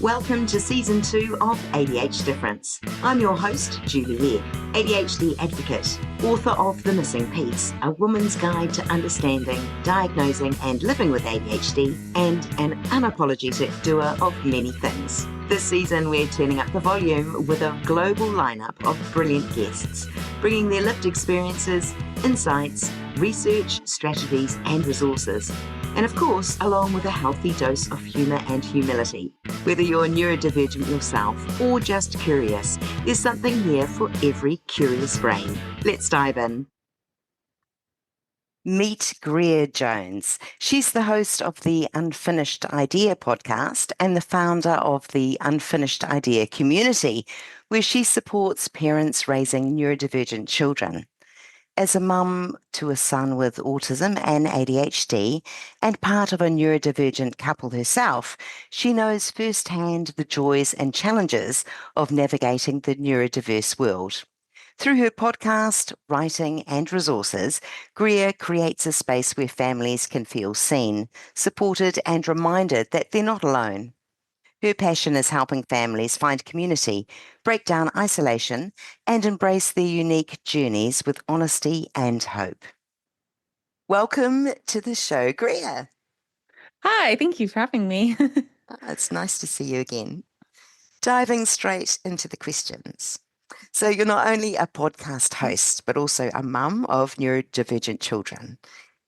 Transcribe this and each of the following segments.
Welcome to Season 2 of ADHD Difference. I'm your host, Julie Legg, ADHD advocate, author of The Missing Piece, A Woman's Guide to Understanding, Diagnosing and Living with ADHD, and an unapologetic doer of many things. This season, we're turning up the volume with a global lineup of brilliant guests, bringing their lived experiences, insights, research, strategies, and resources. And of course, along with a healthy dose of humour and humility. Whether you're neurodivergent yourself or just curious, there's something here for every curious brain. Let's dive in. Meet Greer Jones. She's the host of the Unfinished Idea podcast and the founder of the Unfinished Idea community, where she supports parents raising neurodivergent children. As a mum to a son with autism and ADHD, and part of a neurodivergent couple herself, she knows firsthand the joys and challenges of navigating the neurodiverse world. Through her podcast, writing, and resources, Greer creates a space where families can feel seen, supported, and reminded that they're not alone. Her passion is helping families find community, break down isolation, and embrace their unique journeys with honesty and hope. Welcome to the show, Greer. Hi, thank you for having me. It's nice to see you again. Diving straight into the questions. So you're not only a podcast host, but also a mum of neurodivergent children.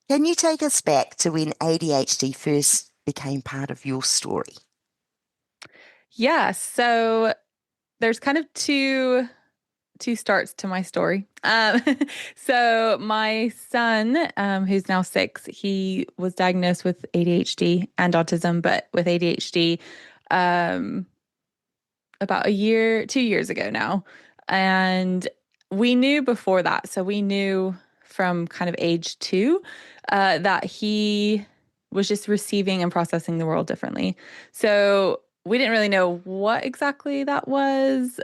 Can you take us back to when ADHD first became part of your story? Yeah, so there's kind of two starts to my story. So my son, who's now 6, he was diagnosed with ADHD and autism, but with ADHD about 2 years ago now. And we knew before that. So we knew from kind of age 2 that he was just receiving and processing the world differently. So we didn't really know what exactly that was.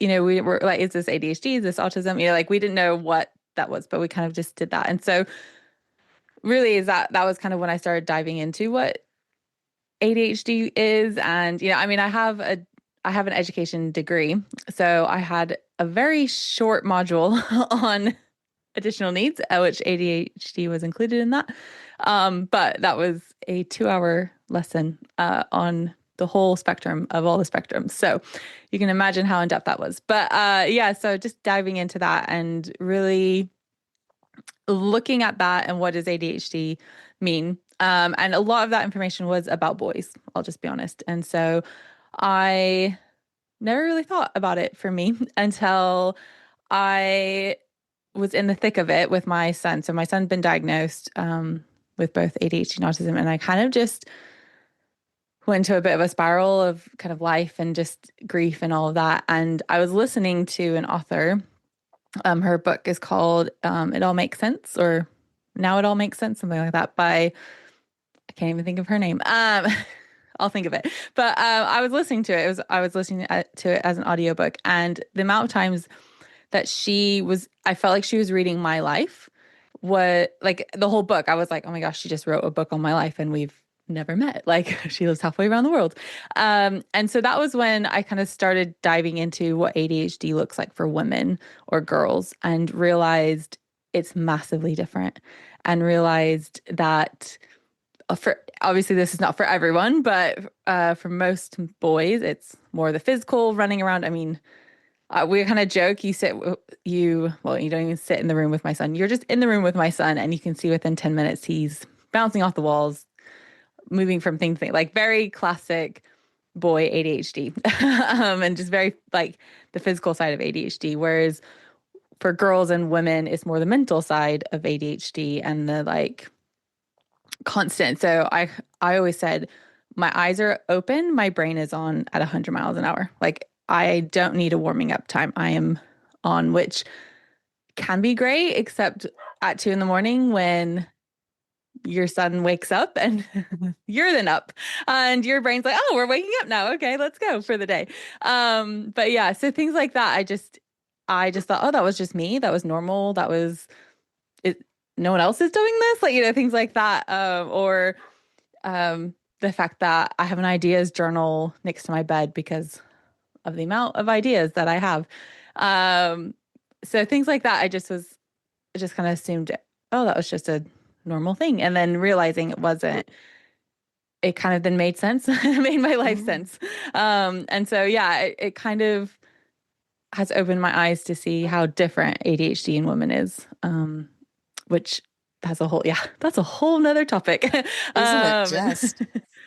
You know, we were like, is this ADHD? Is this autism? You know, like we didn't know what that was, but we kind of just did that. And so really that was kind of when I started diving into what ADHD is. And, you know, I mean, I have an education degree. So I had a very short module on additional needs, which ADHD was included in that. But that was a 2-hour lesson on the whole spectrum of all the spectrums. So you can imagine how in-depth that was. But yeah, so just diving into that and really looking at that and what does ADHD mean? And a lot of that information was about boys, I'll just be honest. And so I never really thought about it for me until I was in the thick of it with my son. So my son's been diagnosed with both ADHD and autism, and I kind of just went into a bit of a spiral of kind of life and just grief and all of that. And I was listening to an author. Her book is called It All Makes Sense, or Now It All Makes Sense, something like that, by, I can't even think of her name. I'll think of it. But I was listening to it. I was listening to it as an audiobook, and the amount of times that I felt like she was reading my life. What, like the whole book, I was like, oh my gosh, she just wrote a book on my life and we've never met. Like she lives halfway around the world. And so that was when I kind of started diving into what ADHD looks like for women or girls, and realized it's massively different, and realized that obviously this is not for everyone, but for most boys, it's more the physical running around. I mean, we kind of joke, you don't even sit in the room with my son. You're just in the room with my son, and you can see within 10 minutes, he's bouncing off the walls, moving from thing to thing, like very classic boy ADHD, and just very like the physical side of ADHD. Whereas for girls and women, it's more the mental side of ADHD and the like constant. So I always said, my eyes are open, my brain is on at 100 miles an hour. Like I don't need a warming up time. I am on, which can be great, except at 2 a.m. when your son wakes up and you're then up and your brain's like, oh, we're waking up now. Okay, let's go for the day. But yeah, so things like that, I just thought, oh, that was just me. That was normal. That was it. No one else is doing this. Like, you know, things like that. the fact that I have an ideas journal next to my bed because of the amount of ideas that I have. Um, so things like that, I just kind of assumed, oh, that was just a normal thing. And then realizing it wasn't, it kind of then made sense. It made my life Mm. sense. And so, yeah, it kind of has opened my eyes to see how different ADHD in women is, which that's a whole, yeah, that's a whole nother topic. Isn't it And just?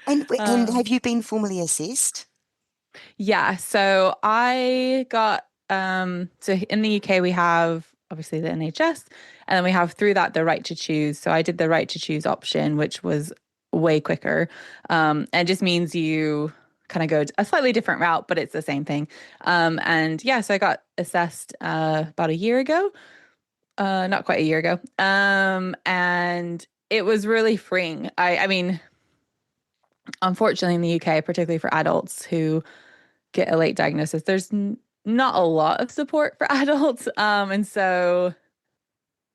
And um, have you been formally assessed? yeah, so I got so in the UK we have obviously the NHS and then we have through that the right to choose. So I did the right to choose option, which was way quicker. And just means you kind of go a slightly different route, but it's the same thing. And yeah, so I got assessed about a year ago. Not quite a year ago. And it was really freeing. I mean, unfortunately in the UK, particularly for adults who get a late diagnosis, there's not a lot of support for adults. And so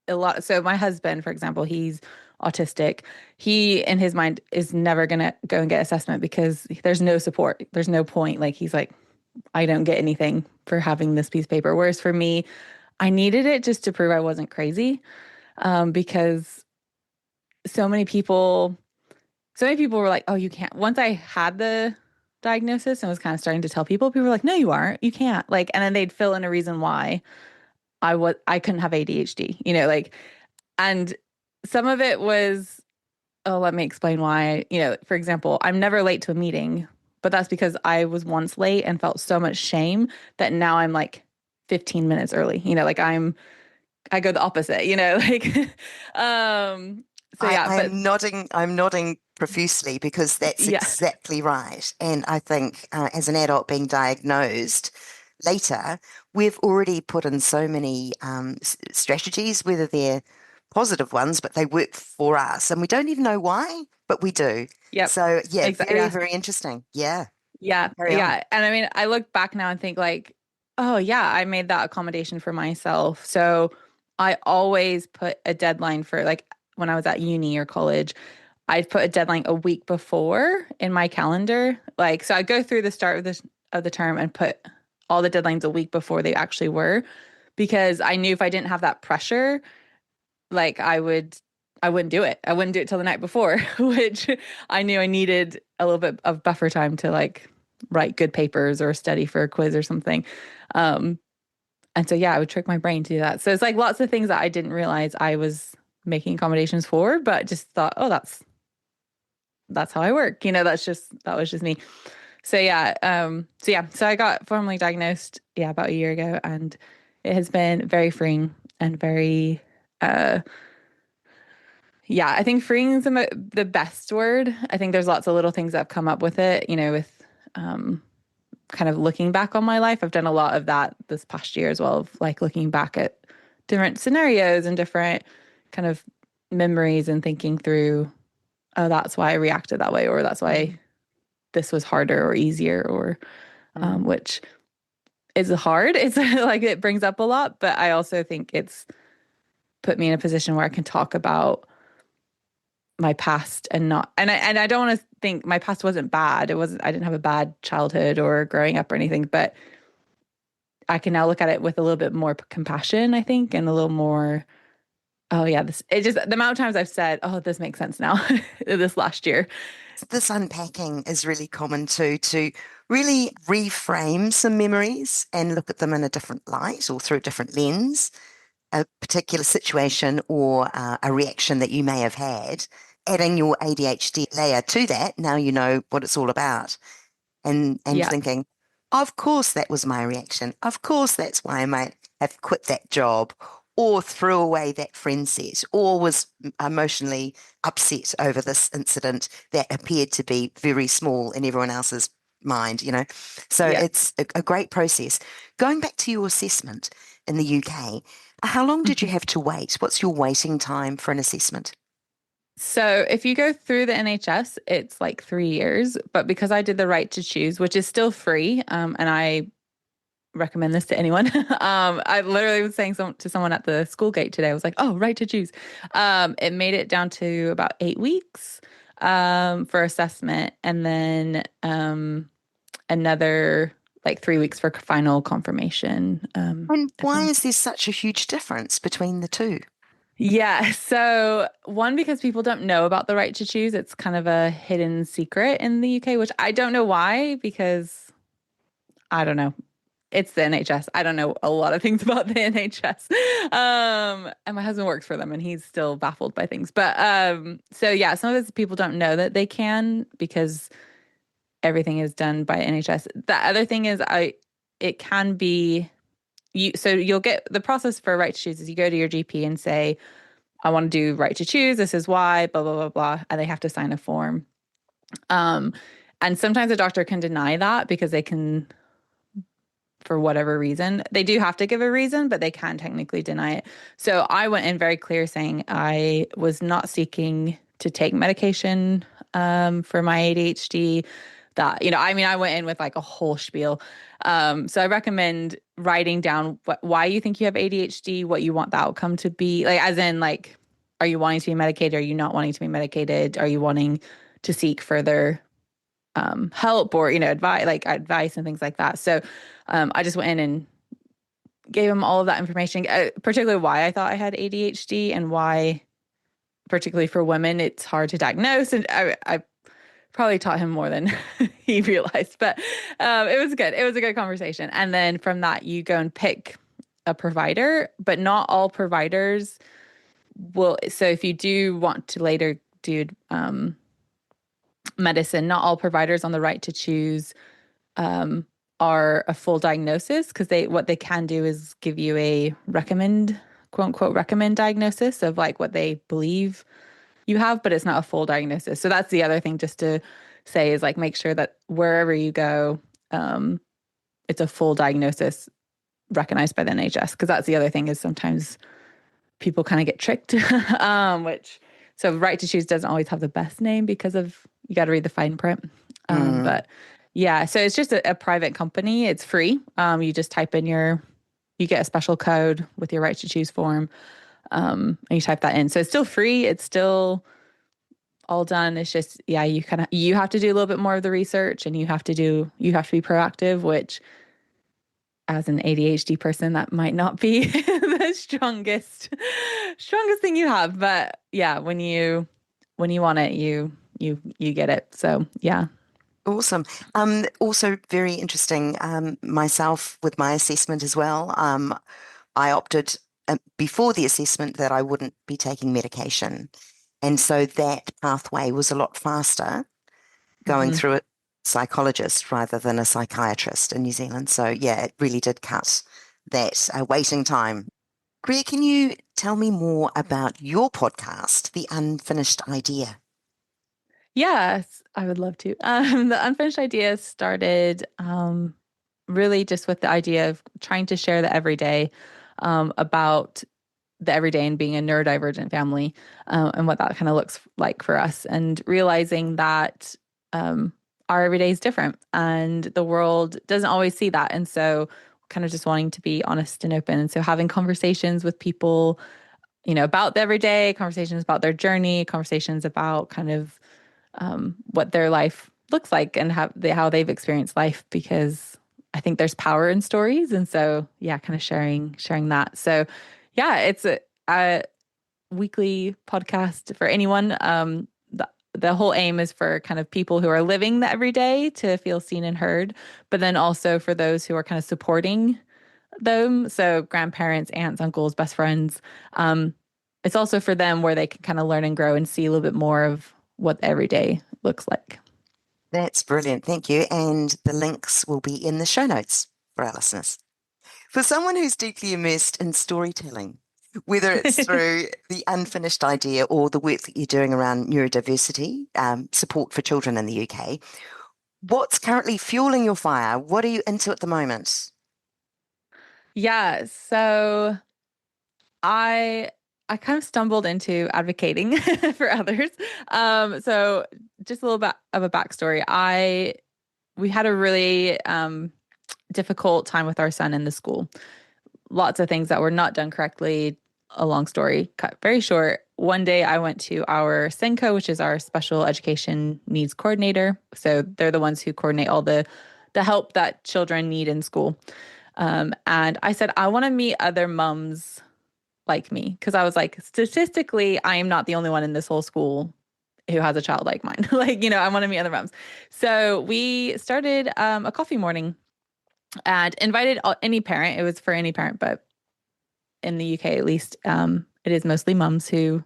so my husband, for example, he's autistic. He, in his mind, is never going to go and get assessment because there's no support. There's no point. Like, he's like, I don't get anything for having this piece of paper. Whereas for me, I needed it just to prove I wasn't crazy. Because so many people, so many people were like, oh, you can't. Once I had the diagnosis and was kind of starting to tell people were like, no, you aren't. You can't. Like, and then they'd fill in a reason why I couldn't have ADHD, like, and some of it was, oh, let me explain why. For example, I'm never late to a meeting, but that's because I was once late and felt so much shame that now I'm like 15 minutes early. Like I go the opposite, like so yeah, but I'm nodding profusely because that's yeah. exactly right. And I think as an adult being diagnosed later, we've already put in so many strategies, whether they're positive ones, but they work for us, and we don't even know why, but we do. Yep. So yeah, Exactly. very, Yeah. very interesting. Yeah, Yeah. carry on. Yeah. And I mean, I look back now and think like, oh yeah, I made that accommodation for myself. So I always put a deadline for like when I was at uni or college, I'd put a deadline a week before in my calendar. Like, so I'd go through the start of the term and put all the deadlines a week before they actually were, because I knew if I didn't have that pressure, like I wouldn't do it. I wouldn't do it till the night before, which I knew I needed a little bit of buffer time to like write good papers or study for a quiz or something. Um, and so, yeah, I would trick my brain to do that. So it's like lots of things that I didn't realize I was making accommodations for, but just thought, oh, that's how I work. That was just me. So I got formally diagnosed, yeah, about a year ago, and it has been very freeing and very, uh, yeah, I think freeing is the best word. I think there's lots of little things that have come up with it, with um, kind of looking back on my life. I've done a lot of that this past year as well, of like looking back at different scenarios and different kind of memories and thinking through, oh, that's why I reacted that way, or that's why Mm, this was harder or easier, or mm. which is hard. It's like it brings up a lot, but I also think it's put me in a position where I can talk about my past and not, and I don't want to think my past wasn't bad. I didn't have a bad childhood or growing up or anything, but I can now look at it with a little bit more compassion, I think, and a little more, oh yeah, it just, the amount of times I've said, oh, this makes sense now, this last year. This unpacking is really common too, to really reframe some memories and look at them in a different light or through a different lens, a particular situation or a reaction that you may have had, adding your ADHD layer to that. Now you know what it's all about, and Yeah. thinking, of course that was my reaction. Of course that's why I might have quit that job or threw away that friend set or was emotionally upset over this incident that appeared to be very small in everyone else's mind. So Yeah. it's a great process. Going back to your assessment in the UK, how long did you have to wait? What's your waiting time for an assessment? So if you go through the NHS, it's like 3 years. But because I did the right to choose, which is still free, and I recommend this to anyone. I literally was saying to someone at the school gate today, I was like, oh, right to choose. It made it down to about 8 weeks. for assessment, and then another like 3 weeks for final confirmation. And If why I'm is there such a huge difference between the two? Yeah. So, one, because people don't know about the right to choose. It's kind of a hidden secret in the UK, which I don't know why, because I don't know. It's the NHS. I don't know a lot of things about the NHS. And my husband works for them and he's still baffled by things. But so yeah, some of these people don't know that they can because everything is done by NHS. The other thing is it can be you'll get the process for right to choose is you go to your GP and say, I want to do right to choose. This is why, blah, blah, blah, blah. And they have to sign a form. Um, and sometimes a doctor can deny that because they can, for whatever reason, they do have to give a reason, but they can technically deny it. So I went in very clear saying I was not seeking to take medication for my ADHD. That, I mean, I went in with like a whole spiel. So I recommend writing down why you think you have ADHD, what you want the outcome to be. Like, as in, like, are you wanting to be medicated? Are you not wanting to be medicated? Are you wanting to seek further help or, advice and things like that. So I just went in and gave him all of that information, particularly why I thought I had ADHD and why, particularly for women, it's hard to diagnose. And I probably taught him more than he realized, but it was good. It was a good conversation. And then from that, you go and pick a provider, but not all providers will. So if you do want to later do medicine, not all providers on the right to choose are a full diagnosis because what they can do is give you a quote unquote recommend diagnosis of like what they believe you have, but it's not a full diagnosis. So that's the other thing just to say is like make sure that wherever you go, it's a full diagnosis recognized by the NHS. Because that's the other thing is sometimes people kind of get tricked, which so right to choose doesn't always have the best name because of you got to read the fine print. Mm. But yeah, so it's just a private company. It's free. You just type in you get a special code with your right to choose form, and you type that in. So it's still free. It's still all done. It's just, yeah, you have to do a little bit more of the research and you have to be proactive, which as an ADHD person, that might not be the strongest thing you have. But yeah, when you want it, you get it. So yeah. Awesome. Also very interesting. Myself with my assessment as well. I opted before the assessment that I wouldn't be taking medication. And so that pathway was a lot faster going Mhm. through a psychologist rather than a psychiatrist in New Zealand. So yeah, it really did cut that waiting time. Greer, can you tell me more about your podcast, The Unfinished Idea? Yes, I would love to. The unfinished idea started really just with the idea of trying to share the everyday about the everyday and being a neurodivergent family and what that kind of looks like for us, and realizing that our everyday is different and the world doesn't always see that. And so, kind of just wanting to be honest and open. And so, having conversations with people, about the everyday, conversations about their journey, conversations about kind of what their life looks like and how they've experienced life, because I think there's power in stories. And so, yeah, kind of sharing that. So, yeah, it's a weekly podcast for anyone. The whole aim is for kind of people who are living the everyday to feel seen and heard, but then also for those who are kind of supporting them. So grandparents, aunts, uncles, best friends. It's also for them where they can kind of learn and grow and see a little bit more of what every day looks like. That's brilliant. Thank you. And the links will be in the show notes for our listeners. For someone who's deeply immersed in storytelling, whether it's through the unfinished idea or the work that you're doing around neurodiversity, support for children in the UK, what's currently fueling your fire? What are you into at the moment? Yeah, so I I kind of stumbled into advocating for others. So just a little bit of a backstory. We had a really difficult time with our son in the school. Lots of things that were not done correctly. a long story cut very short, one day I went to our SENCO, which is our special education needs coordinator. So they're the ones who coordinate all the help that children need in school. And I said, I want to meet other moms like me, because I was like, statistically, I am not the only one in this whole school who has a child like mine. Like, I want to meet other moms. So we started a coffee morning and invited any parent. It was for any parent, but in the UK at least, it is mostly mums who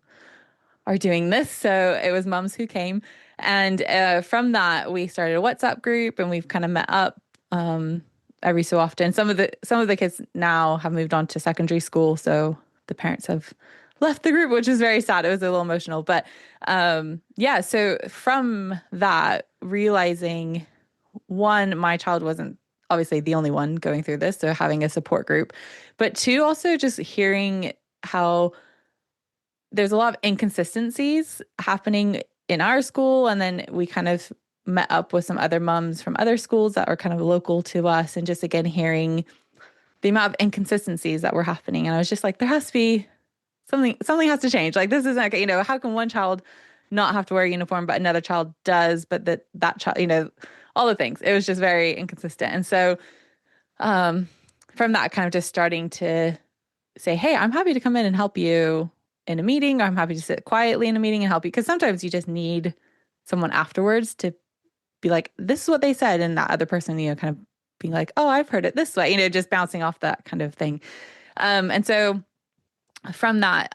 are doing this. So it was mums who came. And from that, we started a WhatsApp group, and we've kind of met up every so often. Some of the kids now have moved on to secondary school, so the parents have left the group, which is very sad. It was a little emotional, but yeah. So from that, realizing, one, my child wasn't obviously the only one going through this, so having a support group, but two, also just hearing how there's a lot of inconsistencies happening in our school. And then we kind of met up with some other moms from other schools that are kind of local to us, and just again hearing the amount of inconsistencies that were happening. And I was just like, there has to be something has to change. Like, this isn't okay. How can one child not have to wear a uniform, but another child does, but that child, all the things. It was just very inconsistent. And so from that, kind of just starting to say, hey, I'm happy to come in and help you in a meeting, or I'm happy to sit quietly in a meeting and help you. Because sometimes you just need someone afterwards to be like, this is what they said. And that other person, kind of being like, oh, I've heard it this way, just bouncing off that kind of thing. And so from that,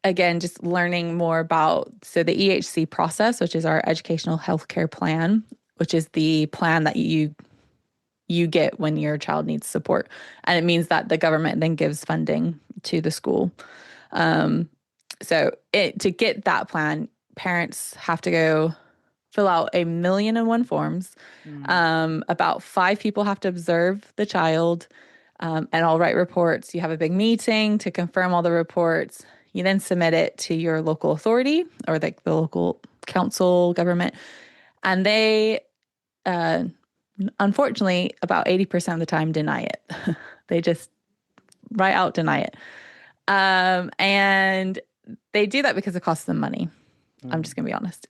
again, just learning more about, so the EHC process, which is our educational healthcare plan, which is the plan that you get when your child needs support. And it means that the government then gives funding to the school. So to get that plan, parents have to go fill out 1,000,001 forms. About 5 people have to observe the child, and all write reports. You have a big meeting to confirm all the reports. You then submit it to your local authority, or the local council government. And they, unfortunately, about 80% of the time deny it. They just right out deny it. And they do that because it costs them money. I'm just going to be honest.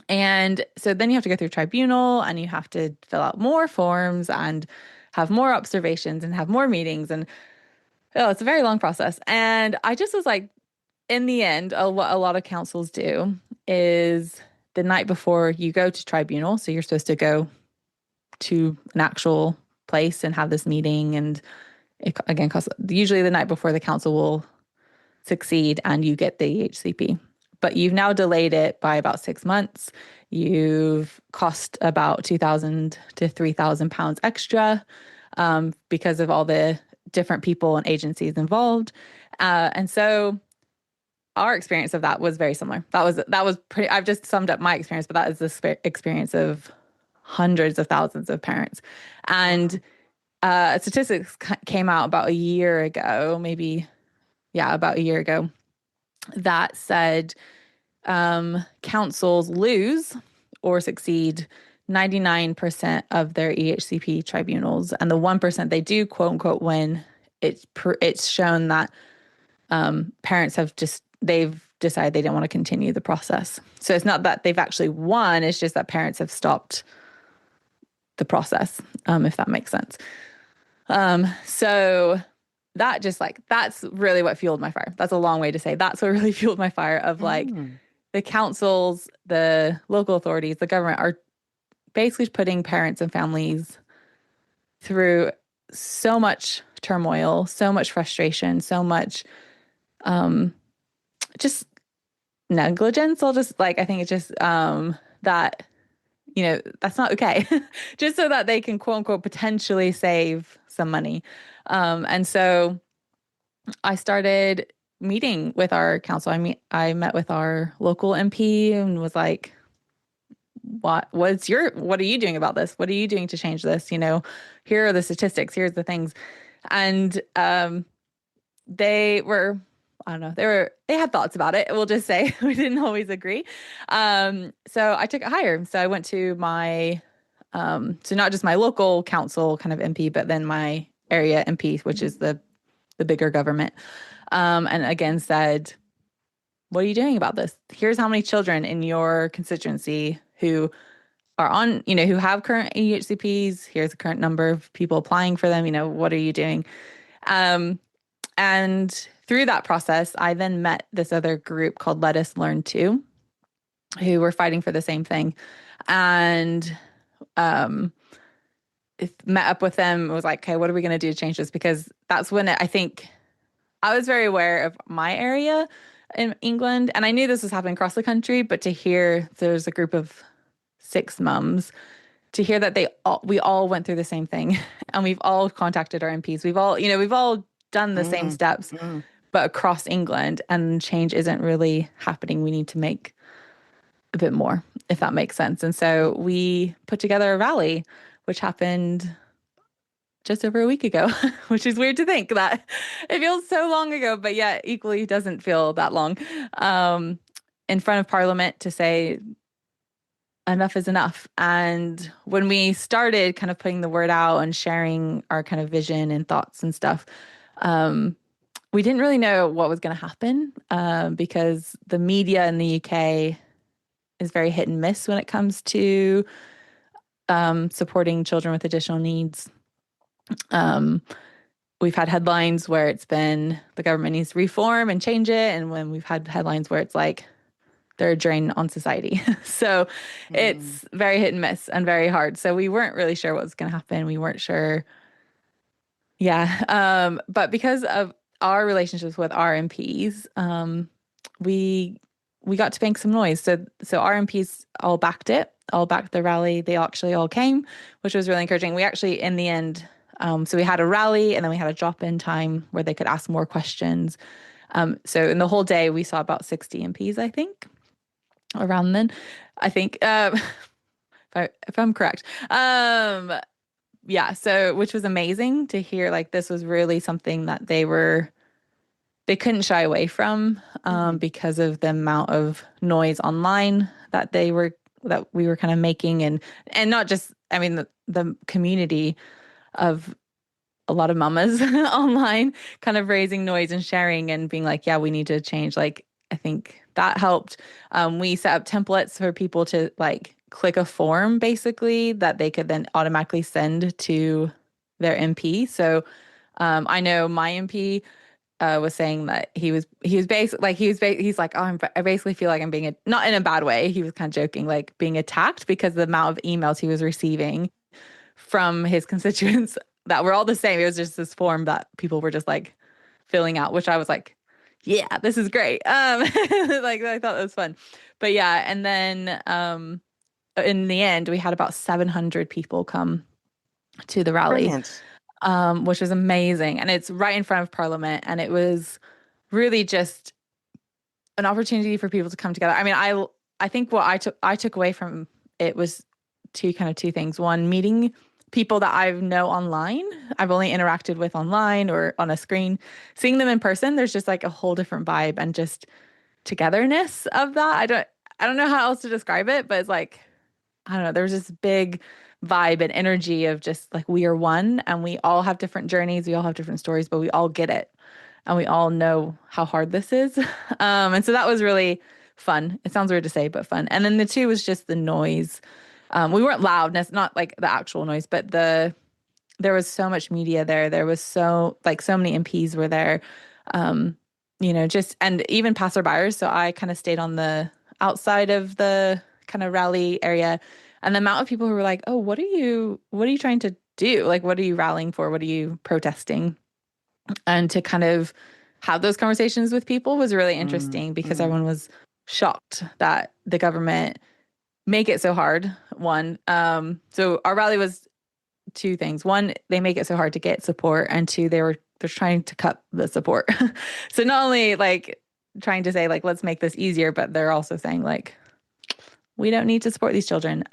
And so then you have to go through tribunal, and you have to fill out more forms and have more observations and have more meetings. And it's a very long process. And I just was like, in the end, what a lot of councils do is the night before you go to tribunal. So you're supposed to go to an actual place and have this meeting. And it, again, costs, usually the night before, the council will succeed and you get the HCP. But you've now delayed it by about 6 months. You've cost about £2,000 to £3,000 extra because of all the different people and agencies involved. And so our experience of that was very similar. That was pretty, I've just summed up my experience, but that is the experience of hundreds of thousands of parents. And statistics came out about a year ago, about a year ago, that said councils lose or succeed 99% of their EHCP tribunals. And the 1% they do, quote unquote, win, it's shown that parents they've decided they don't want to continue the process. So it's not that they've actually won, it's just that parents have stopped the process, if that makes sense. So that that's really what fueled my fire. That's a long way to say that's what really fueled my fire of the councils, the local authorities, the government are basically putting parents and families through so much turmoil, so much frustration, so much just negligence. I think it's just that, that's not okay. Just so that they can, quote unquote, potentially save some money. And so I started meeting with our council. I met with our local MP and was like, what are you doing about this? What are you doing to change this? Here are the statistics, here's the things. And they were, I don't know, they had thoughts about it. We'll just say we didn't always agree. So I took it higher. So I went to my, so not just my local council kind of MP, but then my area MP, which is the the bigger government. And again said, what are you doing about this? Here's how many children in your constituency who are on, who have current ADHCPs. Here's the current number of people applying for them. What are you doing? And through that process, I then met this other group called Let Us Learn Too, who were fighting for the same thing. And met up with them, was like, okay, what are we going to do to change this? Because that's when I think I was very aware of my area in England. And I knew this was happening across the country, but to hear there's a group of 6 mums, to hear that we all went through the same thing and we've all contacted our MPs. We've all done the same steps, but across England, and change isn't really happening. We need to make a bit more, if that makes sense. And so we put together a rally, which happened just over a week ago, which is weird to think that it feels so long ago, but yet equally doesn't feel that long, in front of Parliament to say enough is enough. And when we started kind of putting the word out and sharing our kind of vision and thoughts and stuff, we didn't really know what was going to happen, because the media in the UK is very hit and miss when it comes to supporting children with additional needs. We've had headlines where it's been the government needs to reform and change it, and when we've had headlines where it's like they're a drain on society. So it's very hit and miss and very hard. So we weren't really sure what was going to happen. We weren't sure. Yeah. But because of our relationships with our MPs, we got to make some noise. So our MPs all backed it, all backed the rally. They actually all came, which was really encouraging. We actually, in the end, so we had a rally and then we had a drop-in time where they could ask more questions. So in the whole day, we saw about 60 MPs, I think, around then, I think, if I'm correct. Yeah, so which was amazing to hear, like this was really something that they couldn't shy away from, because of the amount of noise online that we were kind of making, and not just, I mean, the community of a lot of mamas online kind of raising noise and sharing and being like, yeah, we need to change. Like, I think that helped. We set up templates for people to like click a form basically that they could then automatically send to their MP. So I know my MP was saying that he's like, oh, I basically feel like I'm being, not in a bad way. He was kind of joking, like being attacked because of the amount of emails he was receiving from his constituents that were all the same. It was just this form that people were just like filling out, which I was like, yeah, this is great. Like I thought that was fun. But yeah, and then in the end, we had about 700 people come to the rally, which was amazing. And it's right in front of Parliament. And it was really just an opportunity for people to come together. I mean, I think what I took away from it was two things. One, meeting people that I know online, I've only interacted with online or on a screen. Seeing them in person, there's just like a whole different vibe and just togetherness of that. I don't know how else to describe it, but it's like, I don't know, there's this big vibe and energy of just like we are one and we all have different journeys, we all have different stories, but we all get it and we all know how hard this is. And so that was really fun. It sounds weird to say, but fun. And then the two was just the noise. We weren't loud, not like the actual noise, but there was so much media there. There was so many MPs were there, just, and even passerbyers. So I kind of stayed on the outside of the kind of rally area, and the amount of people who were like, oh, what are you trying to do? Like, what are you rallying for? What are you protesting? And to kind of have those conversations with people was really interesting because everyone was shocked that the government make it so hard. One, so our rally was two things. One, they make it so hard to get support, and two, they're trying to cut the support. So not only like trying to say like, let's make this easier, but they're also saying like, we don't need to support these children.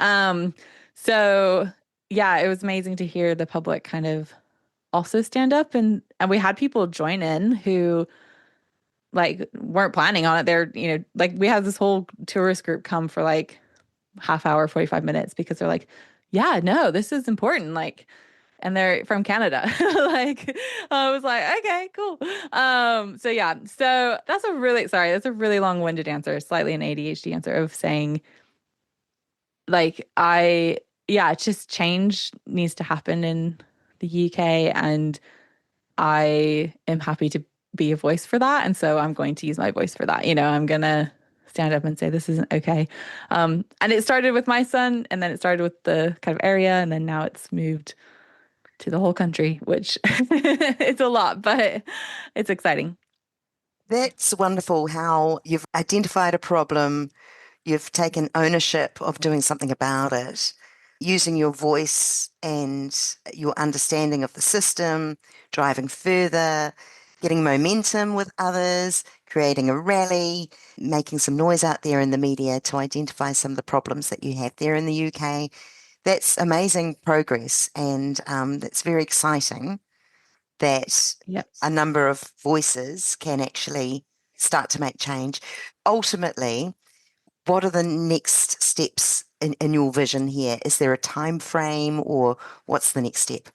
So yeah, it was amazing to hear the public kind of also stand up, and we had people join in who like weren't planning on it. They're, like we had this whole tourist group come for like half hour, 45 minutes because they're like, yeah, no, this is important. Like, and they're from Canada. Like, I was like, okay, cool. So yeah, so that's a really long-winded answer, slightly an ADHD answer of saying like yeah, it's just change needs to happen in the UK, and I am happy to be a voice for that. And so I'm going to use my voice for that. I'm gonna stand up and say this isn't okay. And it started with my son, and then it started with the kind of area, and then now it's moved to the whole country, which it's a lot, but it's exciting. That's wonderful how you've identified a problem, you've taken ownership of doing something about it, using your voice and your understanding of the system, driving further, getting momentum with others, creating a rally, making some noise out there in the media to identify some of the problems that you have there in the UK. That's amazing progress, and that's very exciting that Yep. a number of voices can actually start to make change. Ultimately, what are the next steps in your vision here? Is there a time frame, or what's the next step?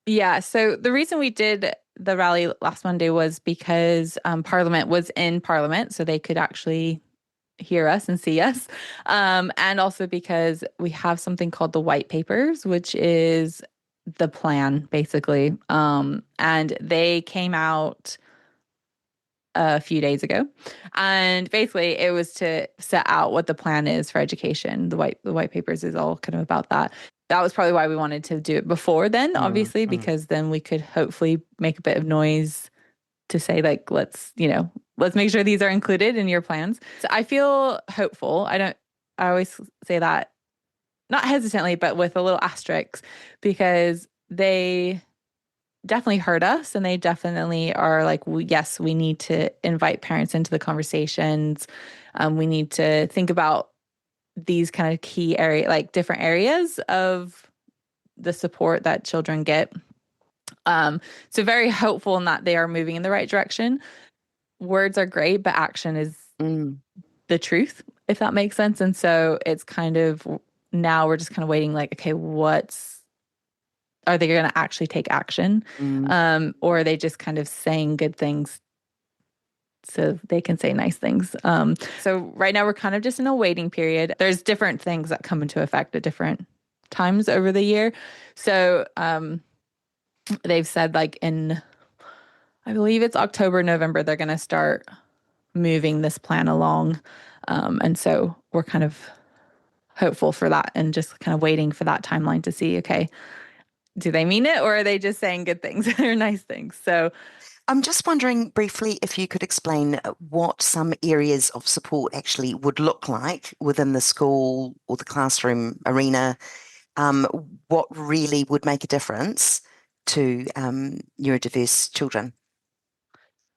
Yeah. So the reason we did the rally last Monday was because Parliament was in Parliament, so they could actually hear us and see us. And also because we have something called the white papers, which is the plan, basically. And they came out a few days ago. And basically it was to set out what the plan is for education. The white papers is all kind of about that. That was probably why we wanted to do it before then, Mm, obviously, mm, because then we could hopefully make a bit of noise to say like let's make sure these are included in your plans. So I feel hopeful. I always say that not hesitantly but with a little asterisk, because they definitely heard us, and they definitely are like, well, yes, we need to invite parents into the conversations. We need to think about these kind of key area, like different areas of the support that children get. So very hopeful in that they are moving in the right direction. Words are great, but action is mm, the truth, if that makes sense. And so it's kind of now we're just kind of waiting, like, okay, are they going to actually take action? mm. Or are they just kind of saying good things so they can say nice things? So right now we're kind of just in a waiting period. There's different things that come into effect at different times over the year. So they've said like I believe it's October, November, they're going to start moving this plan along. And so we're kind of hopeful for that and just kind of waiting for that timeline to see, okay, do they mean it, or are they just saying good things or nice things? So, I'm just wondering briefly if you could explain what some areas of support actually would look like within the school or the classroom arena. Um, what really would make a difference to neurodiverse children?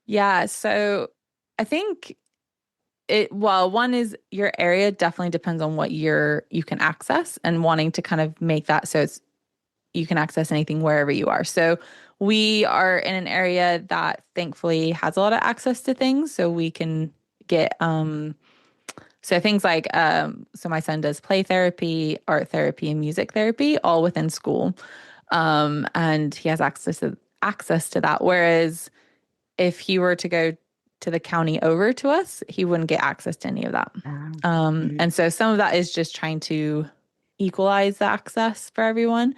yeah. So I think well, one is your area definitely depends on what you can access, and wanting to kind of make that so you can access anything wherever you are. So we are in an area that thankfully has a lot of access to things. So we can get so things like so my son does play therapy, art therapy, and music therapy all within school. And he has access to that. Whereas if he were to go to the county over to us, he wouldn't get access to any of that. Mm, And so some of that is just trying to equalize the access for everyone,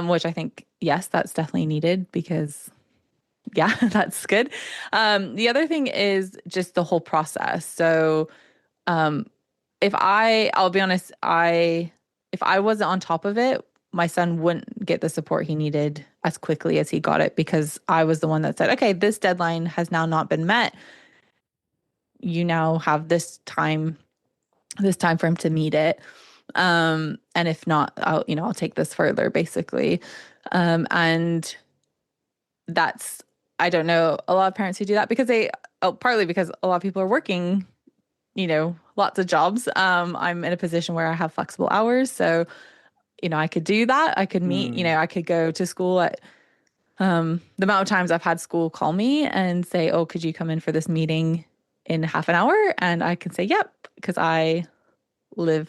which I think, yes, that's definitely needed because, yeah, that's good. The other thing is just the whole process. So um, I'll be honest, if I wasn't on top of it, my son wouldn't get the support he needed as quickly as he got it, because I was the one that said, okay, this deadline has now not been met. You now have this time for him to meet it. And if not, I'll take this further, basically. And that's, I don't know a lot of parents who do that because partly because a lot of people are working, lots of jobs. I'm in a position where I have flexible hours. So, I could do that. I could meet, mm, I could go to school at, the amount of times I've had school call me and say, oh, could you come in for this meeting in half an hour? And I can say, yep, because I live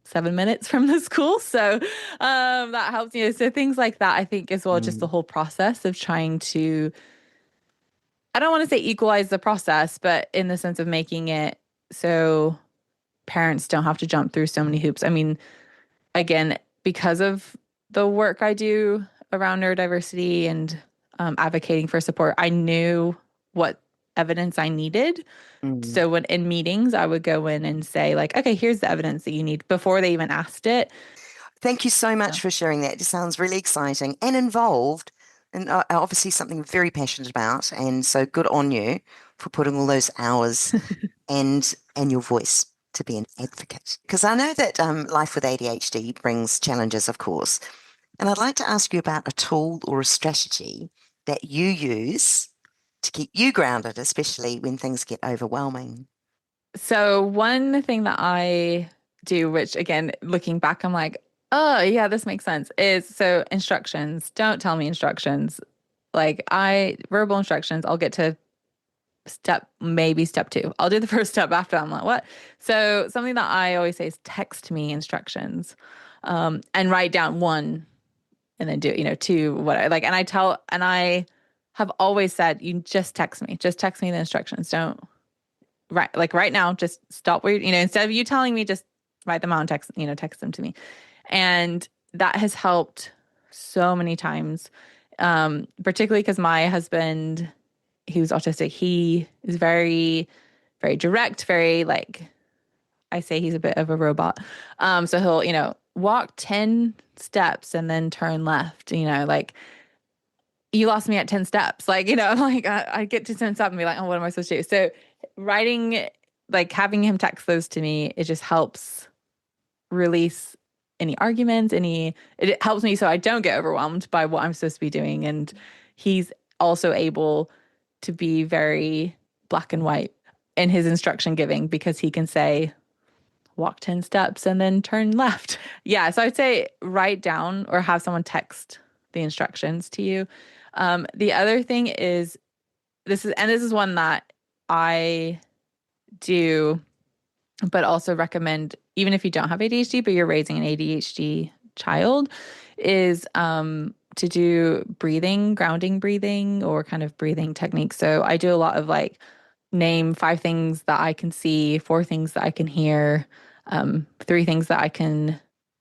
7 minutes from the school. So that helps, So things like that, I think as well, just the Mm, whole process of trying to, I don't want to say equalize the process, but in the sense of making it so parents don't have to jump through so many hoops. I mean, again, because of the work I do around neurodiversity and advocating for support, I knew what evidence I needed. mm. So when in meetings, I would go in and say, like, okay, here's the evidence that you need before they even asked it. Thank you so So much for sharing that. It sounds really exciting and involved, and obviously something very passionate about. And so good on you for putting all those hours and your voice to be an advocate. Because I know that life with ADHD brings challenges, of course. And I'd like to ask you about a tool or a strategy that you use to keep you grounded, especially when things get overwhelming. So one thing that I do, which again, looking back, I'm like, oh yeah, this makes sense, is so instructions. Don't tell me instructions. Like I verbal instructions, I'll get to maybe step two. I'll do the first step after I'm like, what? So something that I always say is text me instructions. And write down one and then do, two, whatever. Like, and I have always said, you just text me the instructions. Don't like right now, just stop where, instead of you telling me, just write them out and text them to me. And that has helped so many times. Particularly because my husband, he was autistic. He is very, very direct, very like, I say he's a bit of a robot. So he'll, walk 10 steps and then turn left, like you lost me at 10 steps. Like, like I get to 10 steps and be like, oh, what am I supposed to do? So writing, like having him text those to me, it just helps release any arguments, it helps me so I don't get overwhelmed by what I'm supposed to be doing. And he's also able to be very black and white in his instruction giving because he can say, walk 10 steps and then turn left. Yeah. So I'd say write down or have someone text the instructions to you. The other thing is this is one that I do, but also recommend, even if you don't have ADHD, but you're raising an ADHD child, is to do breathing, grounding breathing, or kind of breathing techniques. So I do a lot of like name 5 things that I can see, 4 things that I can hear, 3 things that I can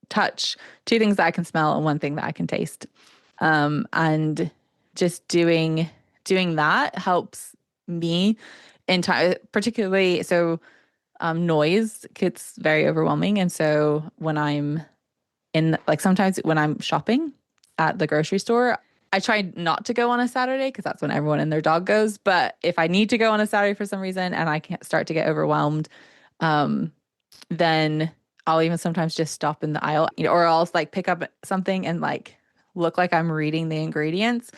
touch, 2 things that I can smell, and 1 thing that I can taste. And just doing that helps me in time, particularly so noise gets very overwhelming. And so when I'm like sometimes when I'm shopping at the grocery store, I try not to go on a Saturday because that's when everyone and their dog goes. But if I need to go on a Saturday for some reason and I can't start to get overwhelmed, um, then I'll even sometimes just stop in the aisle, or I'll like pick up something and like look like I'm reading the ingredients,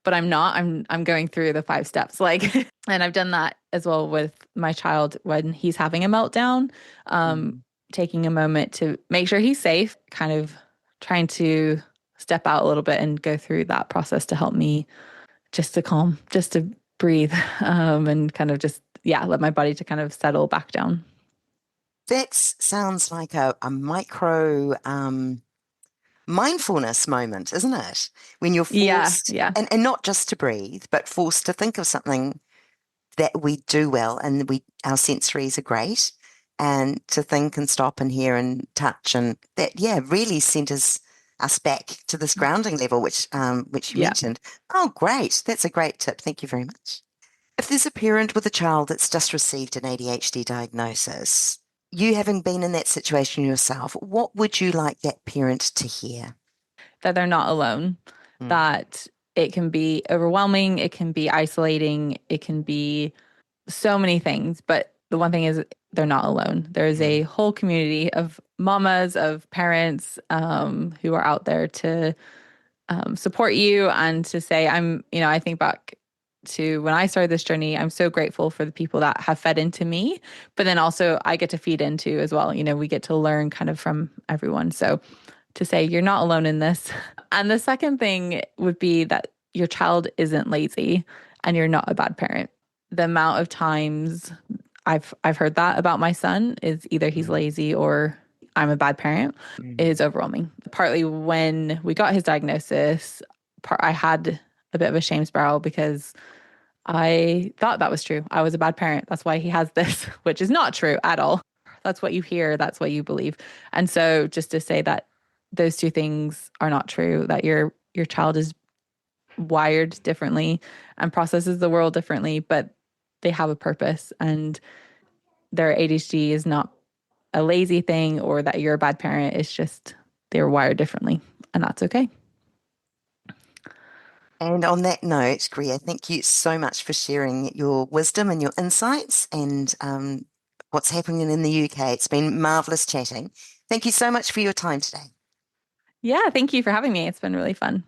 but I'm not. I'm going through the 5 steps. Like, and I've done that as well with my child when he's having a meltdown, Mm. taking a moment to make sure he's safe, kind of trying to step out a little bit and go through that process to help me just to calm, just to breathe, and kind of just, yeah, let my body to kind of settle back down. That sounds like a micro mindfulness moment, isn't it? When you're Yeah, forced, yeah, and not just to breathe, but forced to think of something that we do well and our sensories are great, and to think and stop and hear and touch, and that, yeah, really centers us back to this grounding level, which you yeah. mentioned. Oh, great. That's a great tip. Thank you very much. If there's a parent with a child that's just received an ADHD diagnosis, you having been in that situation yourself, what would you like that parent to hear? That they're not alone, Mm, that it can be overwhelming, it can be isolating, it can be so many things. But the one thing is, they're not alone. There's mm, a whole community of mamas, of parents who are out there to support you and to say, I think back to when I started this journey, I'm so grateful for the people that have fed into me, but then also I get to feed into as well. We get to learn kind of from everyone. So to say you're not alone in this. And the second thing would be that your child isn't lazy and you're not a bad parent. The amount of times I've heard that about my son is either he's mm, lazy or I'm a bad parent is overwhelming. Partly when we got his diagnosis, I had a bit of a shame spiral because I thought that was true. I was a bad parent. That's why he has this, which is not true at all. That's what you hear. That's what you believe. And so just to say that those two things are not true, that your child is wired differently and processes the world differently, but they have a purpose, and their ADHD is not a lazy thing or that you're a bad parent. It's just they're wired differently, and that's okay. And on that note, Greer, thank you so much for sharing your wisdom and your insights and what's happening in the UK. It's been marvelous chatting. Thank you so much for your time today. Yeah, thank you for having me. It's been really fun.